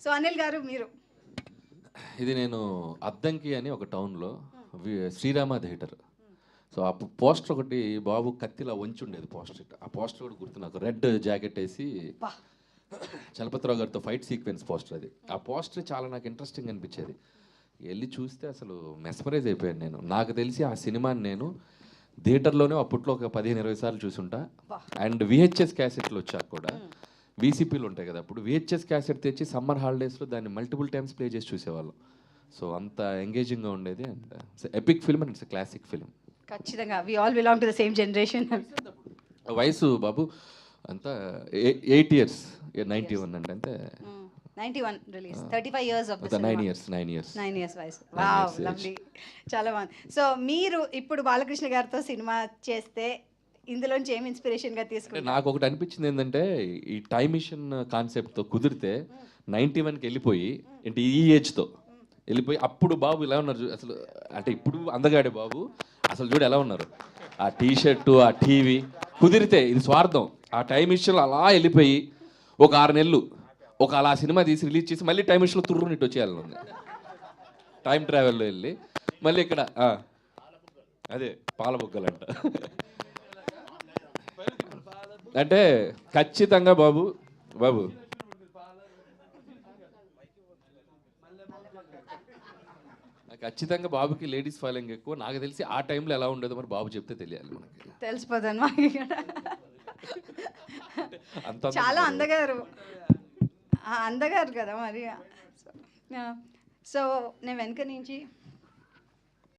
So Anil గారు మీరు ఇది నేను అద్దంకి అని ఒక టౌన్లో శ్రీరామ థియేటర్. సో ఆ పోస్టర్ ఒకటి బాబు కత్తిలా వంచి ఉండేది పోస్టర్. ఆ పోస్టర్ కూడా గుర్తు నాకు. రెడ్ జాకెట్ వేసి చలపతిరావు గారితో ఫైట్ సీక్వెన్స్ పోస్టర్ అది. ఆ పోస్టర్ చాలా నాకు ఇంట్రెస్టింగ్ అనిపించేది. వెళ్ళి చూస్తే అసలు మెస్మరైజ్ అయిపోయాను నేను. నాకు తెలిసి ఆ సినిమాని నేను థియేటర్లోనే అప్పట్లో ఒక 15-20 సార్లు చూసుంటా. అండ్ విహెచ్ఎస్ క్యాసెట్లు వచ్చాక కూడా వీసీపీలు ఉంటాయి కదా, అప్పుడు విహెచ్ఎస్ క్యాసెట్ తెచ్చి సమ్మర్ హాలిడేస్లో దాన్ని మల్టిపుల్ టైమ్స్ ప్లే చేసి చూసేవాళ్ళం. సో అంత ఎంగేజింగ్గా ఉండేది. And epic film and it's classic film. ఖచ్చితంగా we all belong to the same generation. వయసు బాబు అంతా 8 years, 91 అండి. అంతే 91 release, 35 years of the cinema. 9 years వయసు. వావ్, లవ్లీ, చాలా బాగుంది. సో మీరు ఇప్పుడు బాలకృష్ణ గారితో సినిమా చేస్తే ఇందులోంచి ఏం ఇన్స్పిరేషన్గా తీసుకుంటే? నాకు ఒకటి అనిపించింది ఏంటంటే, ఈ టైమ్ మిషన్ కాన్సెప్ట్తో కుదిరితే 91కి వెళ్ళిపోయి అంటే ఈ ఏజ్తో వెళ్ళిపోయి అప్పుడు బాబు ఇలా ఉన్నారు అసలు. అంటే ఇప్పుడు అందగాడే బాబు అసలు చూడు ఎలా ఉన్నారు. ఆ టీషర్టు, ఆ టీవీ కుదిరితే ఇది స్వార్థం. ఆ టైమ్ మిషన్లో అలా వెళ్ళిపోయి ఒక 6 నెలలు ఒక అలా సినిమా తీసి రిలీజ్ చేసి మళ్ళీ టైమ్ మిషన్లో తుర్రునిట్టు వచ్చేయాలని ఉంది. టైం ట్రావెల్లో వెళ్ళి మళ్ళీ ఇక్కడ అదే పాలబొగ్గలంట. అంటే ఖచ్చితంగా బాబు ఖచ్చితంగా బాబుకి లేడీస్ ఫాలోయింగ్ ఎక్కువ. నాకు తెలిసి ఆ టైంలో ఎలా ఉండేదో మరి బాబు చెప్తే తెలియాలి మనకి. తెలిసిపోతాను మాకు. చాలా అందగారు కదా మరి. సో నేను వెనక నుంచి